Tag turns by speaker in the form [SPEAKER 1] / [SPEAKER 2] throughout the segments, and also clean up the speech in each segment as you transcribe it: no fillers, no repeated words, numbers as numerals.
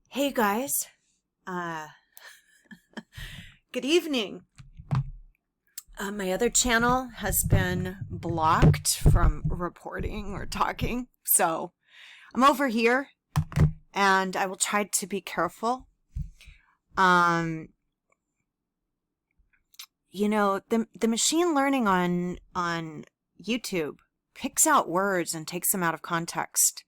[SPEAKER 1] Hey guys, uh, good evening. My other channel has been blocked from reporting or talking, so I'm over here and I will try to be careful. Um, the machine learning on YouTube picks out words and takes them out of context.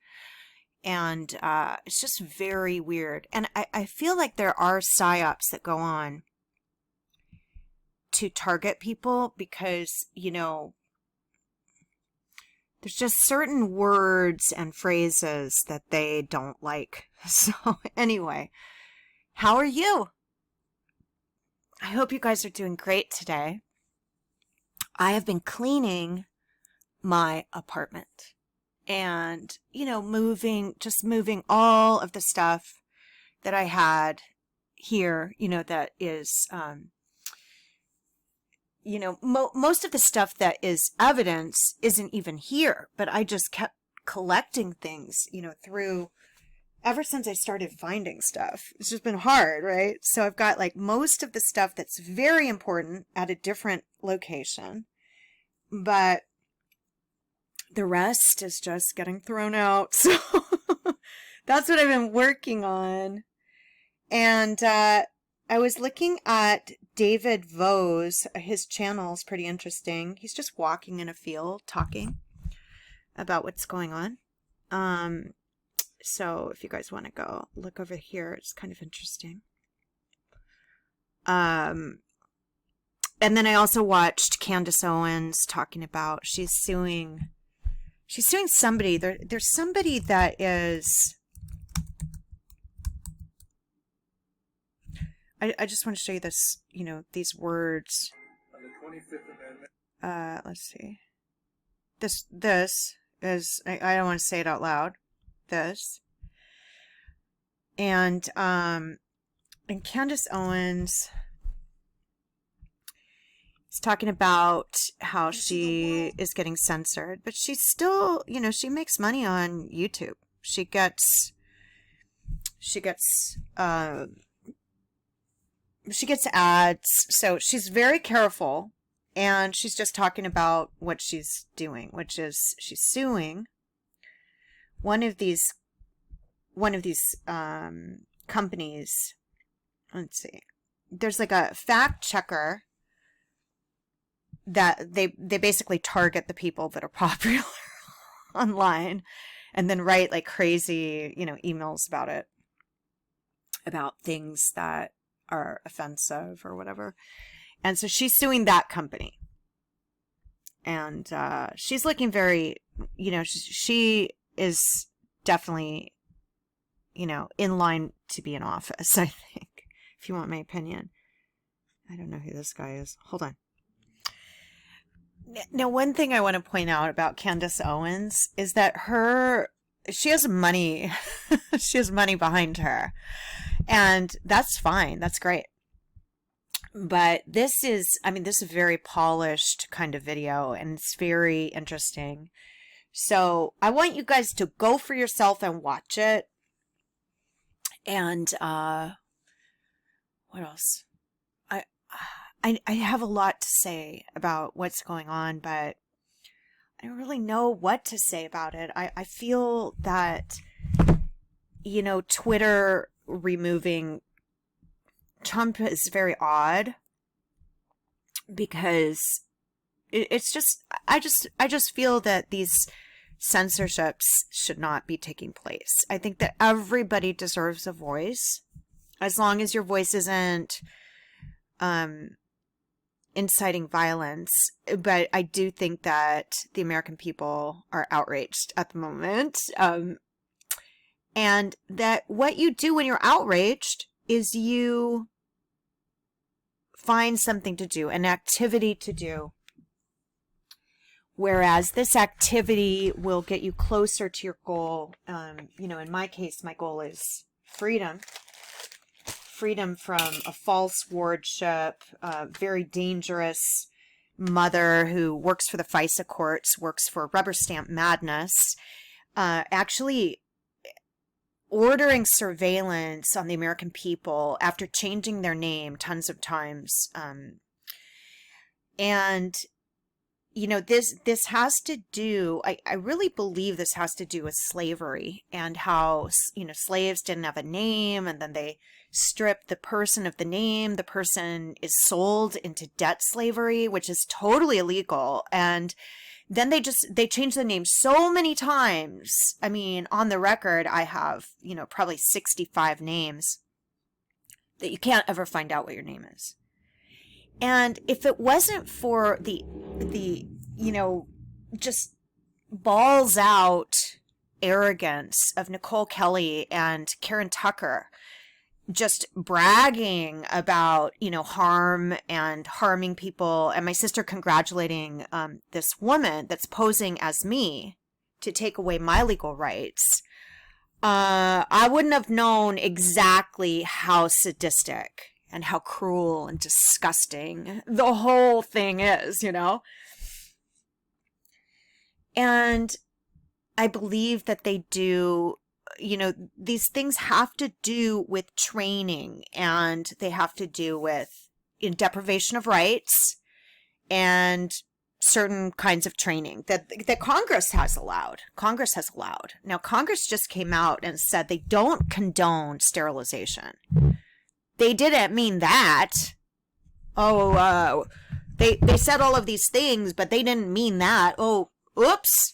[SPEAKER 1] And it's just very weird. And I feel like there are psyops that go on to target people because, there's just certain words and phrases that they don't like. So, anyway, how are you? I hope you guys are doing great today. I have been cleaning my apartment and, moving all of the stuff that I had here, that is, most of the stuff that is evidence isn't even here, but I just kept collecting things, through ever since I started finding stuff. It's just been hard, right? So I've got like most of the stuff that's very important at a different location, but the rest is just getting thrown out. So that's what I've been working on. And I was looking at David Vose. His channel is pretty interesting. He's just walking in a field talking about what's going on. So if you guys want to go look over here, it's kind of interesting. And then I also watched Candace Owens talking about she's suing somebody. There's somebody that is. I just want to show you this, these words. On the 25th Amendment. Let's see. This is, I don't want to say it out loud. This. And Candace Owens is talking about how she is getting censored, but she's still, she makes money on YouTube. She gets ads, so she's very careful, and she's just talking about what she's doing, which is she's suing one of these companies. Let's see. There's like a fact checker that they basically target the people that are popular online, and then write like crazy, emails about it, about things that are offensive or whatever. And so she's suing that company. And she's looking very, she is definitely, in line to be in office, I think, if you want my opinion. I don't know who this guy is. Hold on. Now, one thing I want to point out about Candace Owens is that she has money. She has money behind her. And that's fine. That's great. But this is a very polished kind of video, and it's very interesting. So I want you guys to go for yourself and watch it. And what else? I have a lot to say about what's going on, but I don't really know what to say about it. I feel that, Twitter removing Trump is very odd, because it's just, I just feel that these censorships should not be taking place. I think that everybody deserves a voice, as long as your voice isn't inciting violence. But I do think that the American people are outraged at the moment. And that what you do when you're outraged is you find something to do, an activity to do. Whereas this activity will get you closer to your goal. In my case, my goal is freedom. Freedom from a false wardship, a very dangerous mother who works for the FISA courts, works for rubber stamp madness. Actually, ordering surveillance on the American people after changing their name tons of times. And, you know, this has to do, I really believe this has to do with slavery and how, you know, slaves didn't have a name, and then they strip the person of the name. The person is sold into debt slavery, which is totally illegal. And then they change the name so many times. I mean, on the record, I have, you know, probably 65 names that you can't ever find out what your name is. And if it wasn't for the, you know, just balls out arrogance of Nicole Kelly and Karen Tucker, just bragging about, you know, harm and harming people, and my sister congratulating this woman that's posing as me to take away my legal rights, I wouldn't have known exactly how sadistic and how cruel and disgusting the whole thing is, you know? And I believe that they do, you know, these things have to do with training, and they have to do with deprivation of rights and certain kinds of training that Congress has allowed. Now, Congress just came out and said they don't condone sterilization. They didn't mean that. They said all of these things, but they didn't mean that. Oh, oops.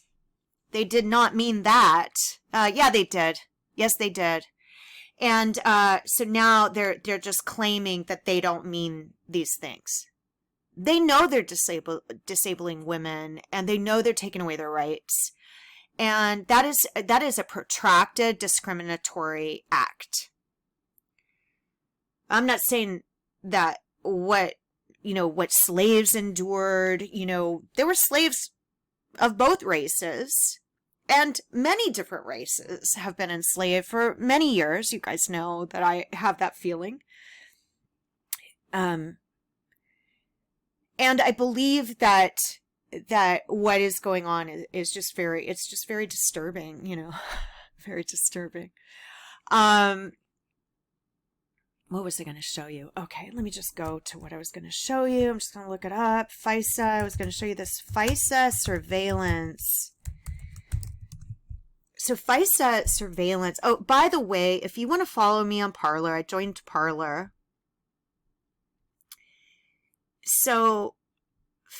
[SPEAKER 1] They did not mean that. Yeah, they did. Yes, they did. And so now they're just claiming that they don't mean these things. They know they're disabling women, and they know they're taking away their rights. And that is a protracted discriminatory act. I'm not saying that what slaves endured, you know, there were slaves of both races, and many different races have been enslaved for many years. You guys know that I have that feeling. And I believe that what is going on is just very disturbing, you know, very disturbing. What was I going to show you? Okay, let me just go to what I was going to show you. I'm just going to look it up. FISA. I was going to show you this FISA surveillance. So FISA surveillance. Oh, by the way, if you want to follow me on Parler, I joined Parler. So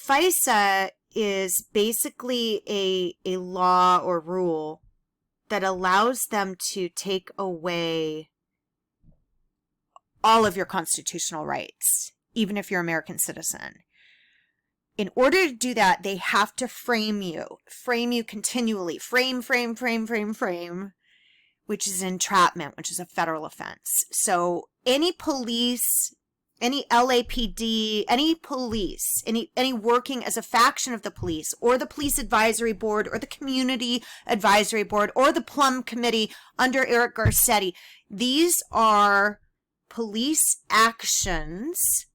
[SPEAKER 1] FISA is basically a law or rule that allows them to take away all of your constitutional rights, even if you're an American citizen. In order to do that, they have to frame you continually. Frame, which is entrapment, which is a federal offense. So any police, any LAPD, any police, any working as a faction of the police, or the police advisory board, or the community advisory board, or the Plum Committee under Eric Garcetti, these are police actions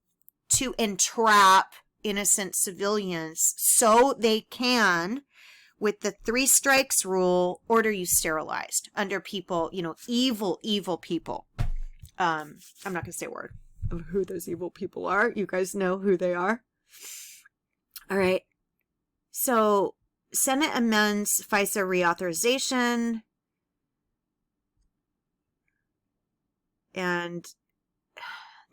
[SPEAKER 1] to entrap innocent civilians so they can, with the 3 strikes rule, order you sterilized under people, you know, evil people. I'm not going to say a word of who those evil people are. You guys know who they are. All right. So Senate amends FISA reauthorization, and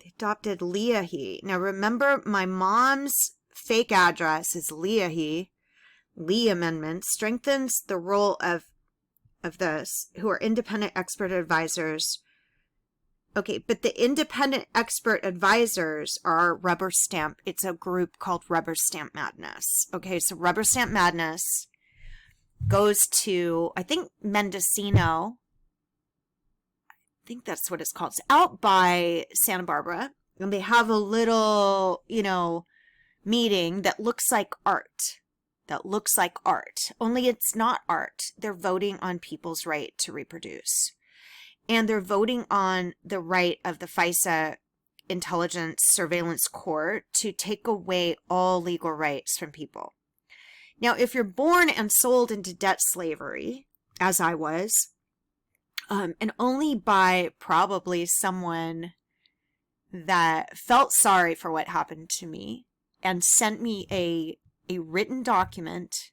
[SPEAKER 1] they adopted Leahy. Now remember, my mom's fake address is Leahy. Lee Amendment strengthens the role of this, who are independent expert advisors. Okay, but the independent expert advisors are Rubber Stamp. It's a group called Rubber Stamp Madness. Okay, so Rubber Stamp Madness goes to, I think, Mendocino. I think that's what it's called. It's out by Santa Barbara. And they have a little, you know, meeting that looks like art. Only it's not art. They're voting on people's right to reproduce. And they're voting on the right of the FISA Intelligence Surveillance Court to take away all legal rights from people. Now, if you're born and sold into debt slavery, as I was, And only by probably someone that felt sorry for what happened to me and sent me a written document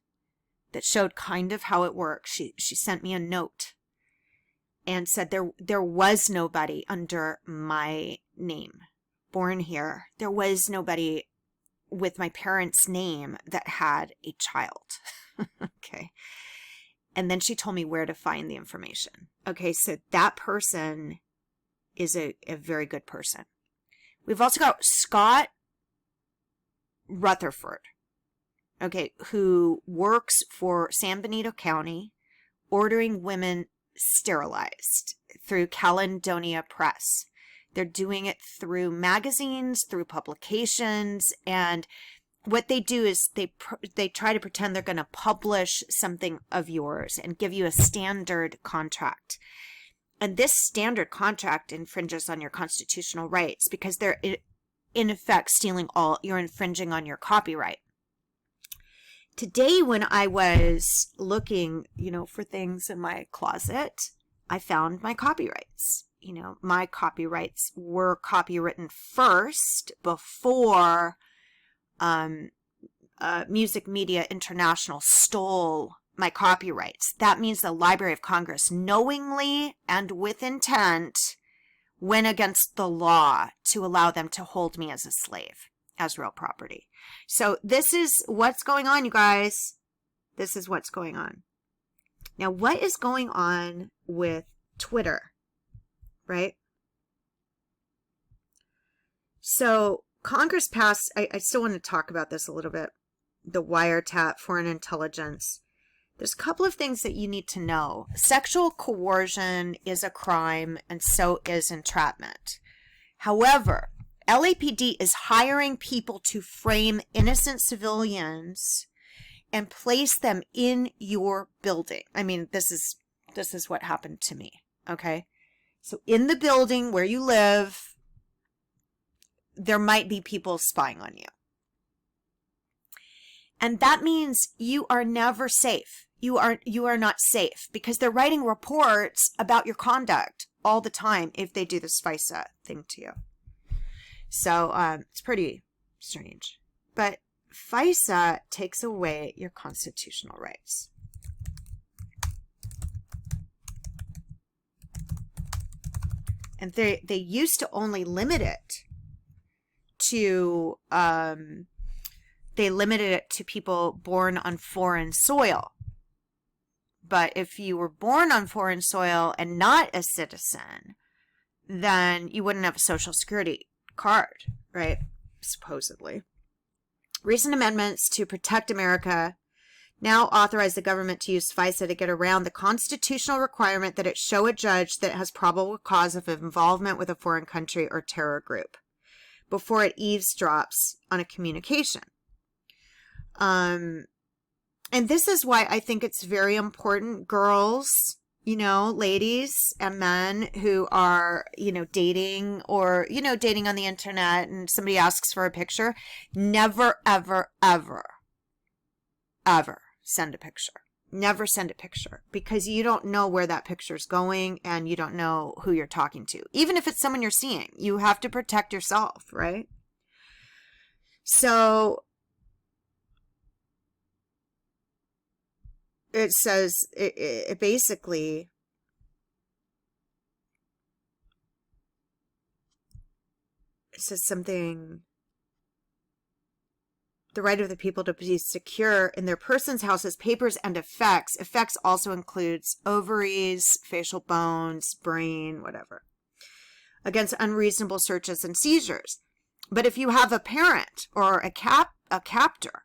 [SPEAKER 1] that showed kind of how it works. She sent me a note and said there was nobody under my name born here. There was nobody with my parents' name that had a child. Okay. And then she told me where to find the information. Okay, so that person is a very good person. We've also got Scott Rutherford, okay, who works for San Benito County, ordering women sterilized through Caledonia Press. They're doing it through magazines, through publications, and what they do is they try to pretend they're going to publish something of yours and give you a standard contract. And this standard contract infringes on your constitutional rights because they're in effect you're infringing on your copyright. Today, when I was looking, for things in my closet, I found my copyrights. My copyrights were copywritten first before Music Media International stole my copyrights. That means the Library of Congress knowingly and with intent went against the law to allow them to hold me as a slave, as real property. So this is what's going on, you guys. This is what's going on. Now, what is going on with Twitter, right? So Congress passed, I still want to talk about this a little bit, the wiretap, foreign intelligence. There's a couple of things that you need to know. Sexual coercion is a crime, and so is entrapment. However, LAPD is hiring people to frame innocent civilians and place them in your building. I mean, this is what happened to me, okay? So in the building where you live, there might be people spying on you. And that means you are never safe. You are not safe because they're writing reports about your conduct all the time if they do this FISA thing to you. So it's pretty strange. But FISA takes away your constitutional rights. And they used to only limit it to people born on foreign soil. But if you were born on foreign soil and not a citizen, then you wouldn't have a Social Security card, right? Supposedly. Recent amendments to protect America now authorize the government to use FISA to get around the constitutional requirement that it show a judge that it has probable cause of involvement with a foreign country or terror group before it eavesdrops on a communication. And this is why I think it's very important, girls, ladies and men who are, dating or, dating on the internet and somebody asks for a picture, never, ever, ever, ever send a picture. Never send a picture because you don't know where that picture is going and you don't know who you're talking to. Even if it's someone you're seeing, you have to protect yourself, right? So it says, it basically says something, the right of the people to be secure in their persons, houses, papers, and effects. Effects also includes ovaries, facial bones, brain, whatever, against unreasonable searches and seizures. But if you have a parent or a captor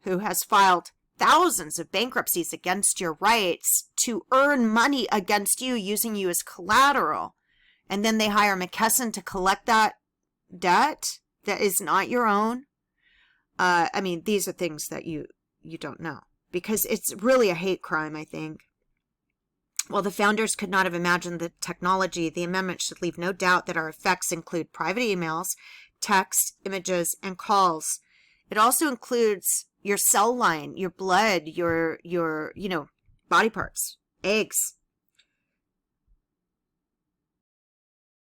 [SPEAKER 1] who has filed thousands of bankruptcies against your rights to earn money against you using you as collateral, and then they hire McKesson to collect that debt that is not your own, I mean, these are things that you don't know because it's really a hate crime, I think. While the founders could not have imagined the technology, the amendment should leave no doubt that our effects include private emails, text, images, and calls. It also includes your cell line, your blood, your body parts, eggs,